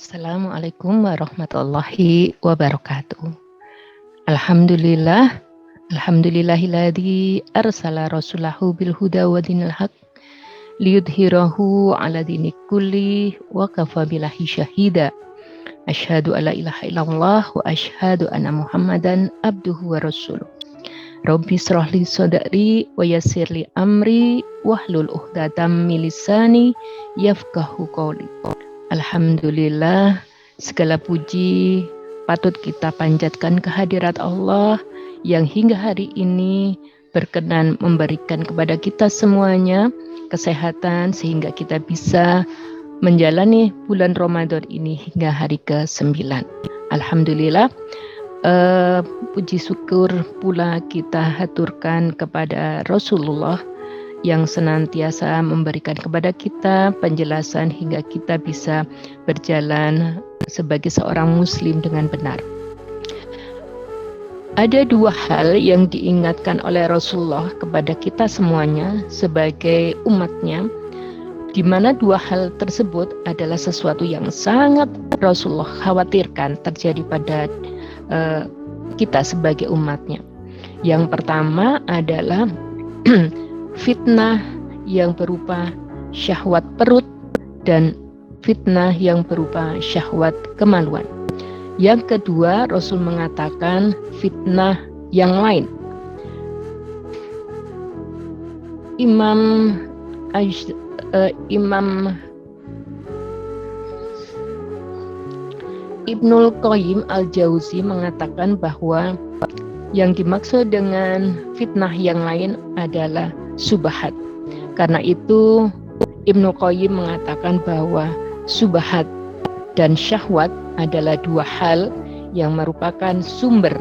Assalamualaikum warahmatullahi wabarakatuh. Alhamdulillah, alhamdulillahilladzi arsala rasulahu bil huda wa dinil haq liyudhhirahu ala dini kulli wa kafa billahi syahida. Asyhadu alla ilaha illallah wa asyhadu anna Muhammadan abduhu wa rasuluh. Rabbi shrahli sadri wa yassirli amri wahlul 'uqdatam min lisani yafqahu qawli. Alhamdulillah, segala puji patut kita panjatkan kehadirat Allah yang hingga hari ini berkenan memberikan kepada kita semuanya kesehatan sehingga kita bisa menjalani bulan Ramadan ini hingga hari ke-9. Alhamdulillah, puji syukur pula kita haturkan kepada Rasulullah yang senantiasa memberikan kepada kita penjelasan hingga kita bisa berjalan sebagai seorang muslim dengan benar. Ada dua hal yang diingatkan oleh Rasulullah kepada kita semuanya sebagai umatnya, di mana dua hal tersebut adalah sesuatu yang sangat Rasulullah khawatirkan terjadi pada kita sebagai umatnya. Yang pertama adalah fitnah yang berupa syahwat perut dan fitnah yang berupa syahwat kemaluan. Yang kedua, Rasul mengatakan fitnah yang lain. Imam Ibnul Qayyim al-Jauzi mengatakan bahwa yang dimaksud dengan fitnah yang lain adalah subhat. Karena itu Ibnu Qayyim mengatakan bahwa subhat dan syahwat adalah dua hal yang merupakan sumber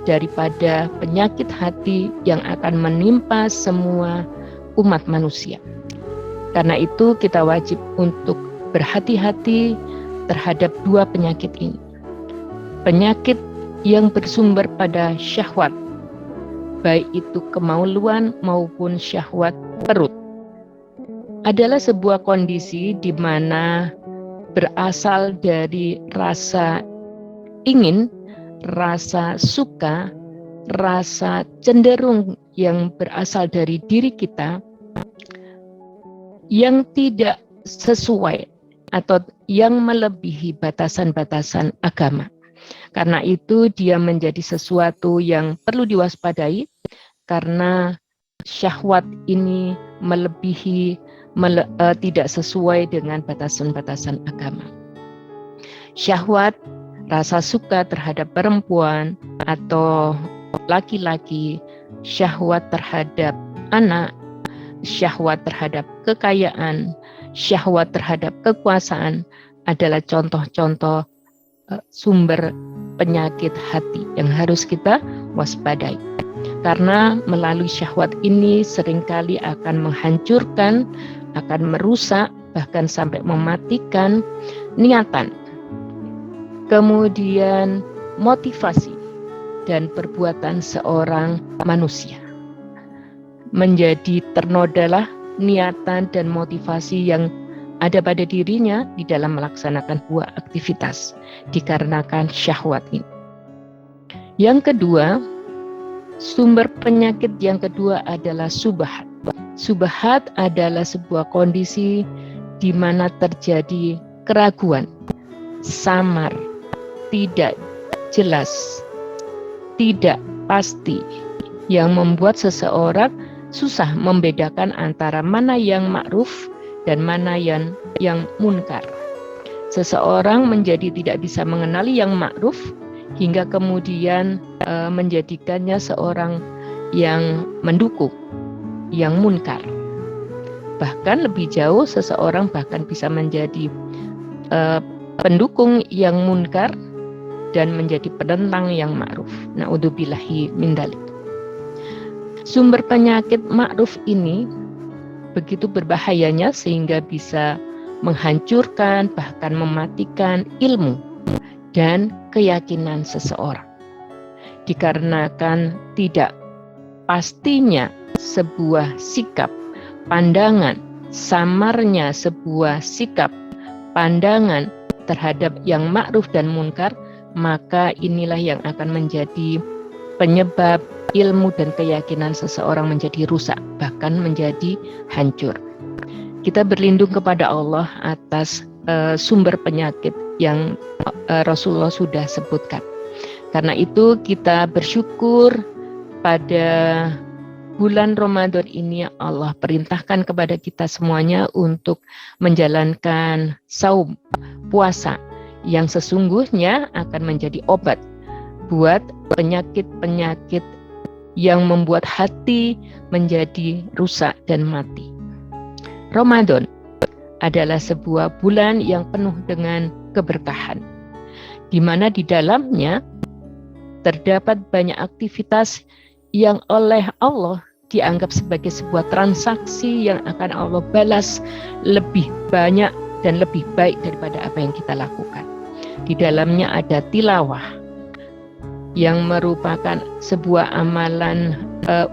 daripada penyakit hati yang akan menimpa semua umat manusia. Karena itu kita wajib untuk berhati-hati terhadap dua penyakit ini. Penyakit yang bersumber pada syahwat, baik itu kemaluan maupun syahwat perut, adalah sebuah kondisi di mana berasal dari rasa ingin, rasa suka, rasa cenderung yang berasal dari diri kita yang tidak sesuai atau yang melebihi batasan-batasan agama. Karena itu dia menjadi sesuatu yang perlu diwaspadai karena syahwat ini melebihi tidak sesuai dengan batasan-batasan agama. Syahwat, rasa suka terhadap perempuan atau laki-laki, syahwat terhadap anak, syahwat terhadap kekayaan, syahwat terhadap kekuasaan adalah contoh-contoh sumber penyakit hati yang harus kita waspadai. Karena melalui syahwat ini seringkali akan menghancurkan, akan merusak, bahkan sampai mematikan niatan, kemudian motivasi dan perbuatan seorang manusia. Menjadi ternodalah niatan dan motivasi yang ada pada dirinya di dalam melaksanakan buah aktivitas dikarenakan syahwat ini. Yang kedua, sumber penyakit yang kedua adalah subhat. Subhat adalah sebuah kondisi di mana terjadi keraguan, samar, tidak jelas, tidak pasti, yang membuat seseorang susah membedakan antara mana yang ma'ruf dan mana yang munkar. Seseorang menjadi tidak bisa mengenali yang ma'ruf hingga kemudian menjadikannya seorang yang mendukung yang munkar. Bahkan lebih jauh, seseorang bahkan bisa menjadi pendukung yang munkar dan menjadi penentang yang ma'ruf. Na'udzubillahi min dzalik. Sumber penyakit ma'ruf ini begitu berbahayanya sehingga bisa menghancurkan, bahkan mematikan ilmu dan keyakinan seseorang. Dikarenakan tidak pastinya sebuah sikap, pandangan, samarnya sebuah sikap, pandangan, terhadap yang ma'ruf dan munkar, maka inilah yang akan menjadi penyebab ilmu dan keyakinan seseorang menjadi rusak, bahkan menjadi hancur. Kita berlindung kepada Allah atas sumber penyakit yang Rasulullah sudah sebutkan. Karena itu kita bersyukur pada bulan Ramadan ini Allah perintahkan kepada kita semuanya untuk menjalankan saum, puasa, yang sesungguhnya akan menjadi obat buat penyakit-penyakit yang membuat hati menjadi rusak dan mati. Ramadan adalah sebuah bulan yang penuh dengan keberkahan, di mana di dalamnya terdapat banyak aktivitas yang oleh Allah dianggap sebagai sebuah transaksi yang akan Allah balas lebih banyak dan lebih baik daripada apa yang kita lakukan. Di dalamnya ada tilawah yang merupakan sebuah amalan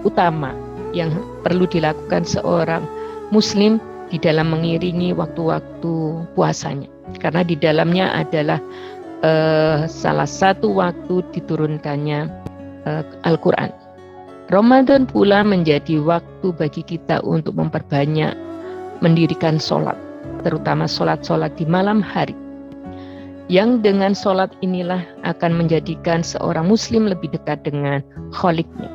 utama yang perlu dilakukan seorang muslim di dalam mengiringi waktu-waktu puasanya. Karena di dalamnya adalah salah satu waktu diturunkannya Al-Quran. Ramadan pula menjadi waktu bagi kita untuk memperbanyak mendirikan sholat, terutama sholat-sholat di malam hari. Yang dengan sholat inilah akan menjadikan seorang muslim lebih dekat dengan Kholiknya.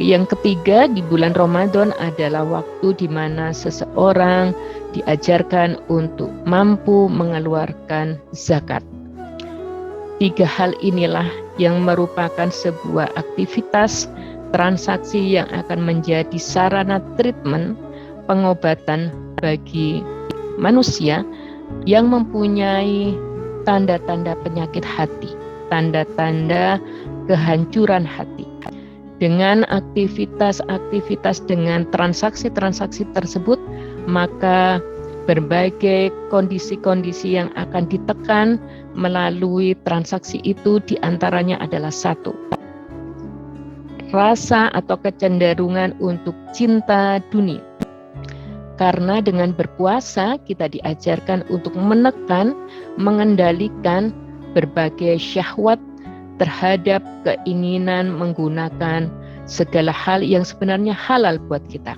Yang ketiga, di bulan Ramadan adalah waktu di mana seseorang diajarkan untuk mampu mengeluarkan zakat. Tiga hal inilah yang merupakan sebuah aktivitas transaksi yang akan menjadi sarana treatment pengobatan bagi manusia yang mempunyai tanda-tanda penyakit hati, tanda-tanda kehancuran hati. Dengan aktivitas-aktivitas dengan transaksi-transaksi tersebut, maka berbagai kondisi-kondisi yang akan ditekan melalui transaksi itu diantaranya adalah satu, rasa atau kecenderungan untuk cinta dunia. Karena dengan berpuasa kita diajarkan untuk menekan, mengendalikan berbagai syahwat terhadap keinginan menggunakan segala hal yang sebenarnya halal buat kita.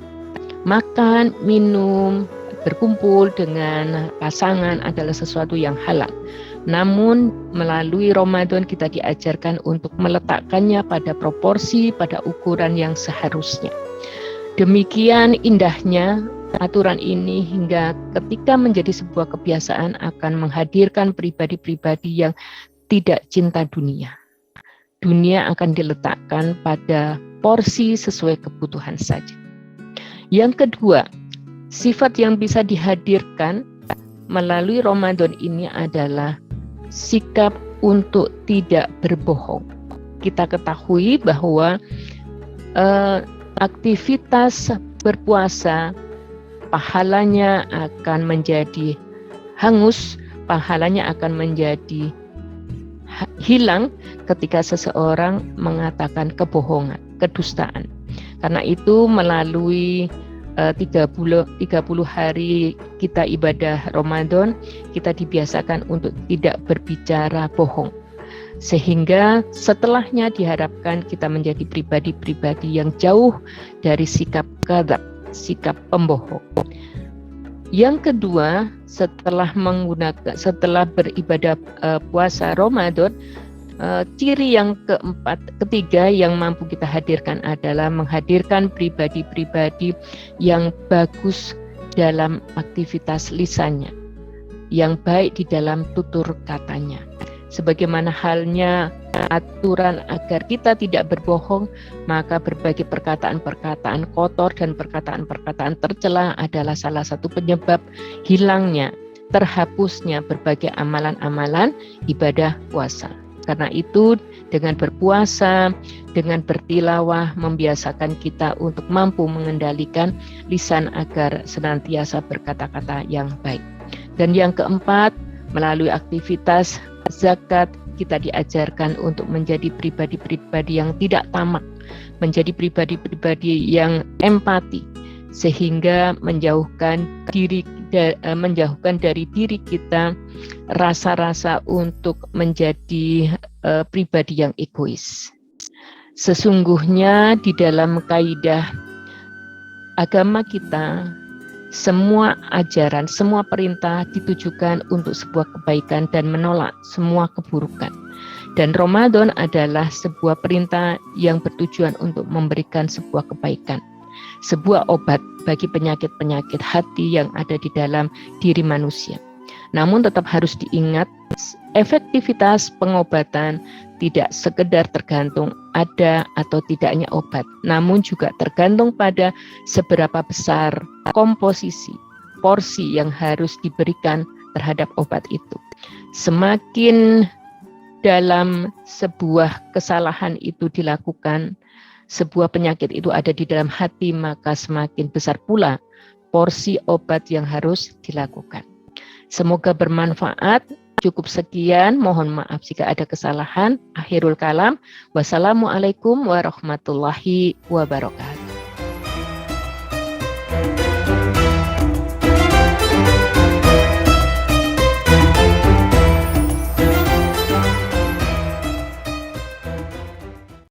Makan, minum, berkumpul dengan pasangan adalah sesuatu yang halal. Namun melalui Ramadan kita diajarkan untuk meletakkannya pada proporsi, pada ukuran yang seharusnya. Demikian indahnya aturan ini hingga ketika menjadi sebuah kebiasaan akan menghadirkan pribadi-pribadi yang tidak cinta dunia. Dunia akan diletakkan pada porsi sesuai kebutuhan saja. Yang kedua, sifat yang bisa dihadirkan melalui Ramadan ini adalah sikap untuk tidak berbohong. Kita ketahui bahwa aktivitas berpuasa pahalanya akan menjadi hangus, pahalanya akan menjadi hilang ketika seseorang mengatakan kebohongan, kedustaan. Karena itu melalui 30 hari kita ibadah Ramadan, kita dibiasakan untuk tidak berbicara bohong. Sehingga setelahnya diharapkan kita menjadi pribadi-pribadi yang jauh dari sikap kadzab, sikap pembohong. Yang kedua, setelah beribadah puasa Ramadan, ciri yang ketiga yang mampu kita hadirkan adalah menghadirkan pribadi-pribadi yang bagus dalam aktivitas lisannya, yang baik di dalam tutur katanya. Sebagaimana halnya aturan agar kita tidak berbohong, maka berbagai perkataan-perkataan kotor dan perkataan-perkataan tercela adalah salah satu penyebab hilangnya, terhapusnya berbagai amalan-amalan ibadah puasa. Karena itu dengan berpuasa, dengan bertilawah membiasakan kita untuk mampu mengendalikan lisan agar senantiasa berkata-kata yang baik. Dan yang keempat, melalui aktivitas zakat kita diajarkan untuk menjadi pribadi-pribadi yang tidak tamak, menjadi pribadi-pribadi yang empati, sehingga menjauhkan diri menjauhkan dari diri kita rasa-rasa untuk menjadi pribadi yang egois. Sesungguhnya di dalam kaidah agama kita, semua ajaran, semua perintah ditujukan untuk sebuah kebaikan dan menolak semua keburukan. Dan Ramadan adalah sebuah perintah yang bertujuan untuk memberikan sebuah kebaikan, sebuah obat bagi penyakit-penyakit hati yang ada di dalam diri manusia. Namun tetap harus diingat, efektivitas pengobatan tidak sekedar tergantung ada atau tidaknya obat, namun juga tergantung pada seberapa besar komposisi, porsi yang harus diberikan terhadap obat itu. Semakin dalam sebuah kesalahan itu dilakukan, sebuah penyakit itu ada di dalam hati, maka semakin besar pula porsi obat yang harus dilakukan. Semoga bermanfaat. Cukup sekian, mohon maaf jika ada kesalahan. Akhirul kalam. Wassalamualaikum warahmatullahi wabarakatuh.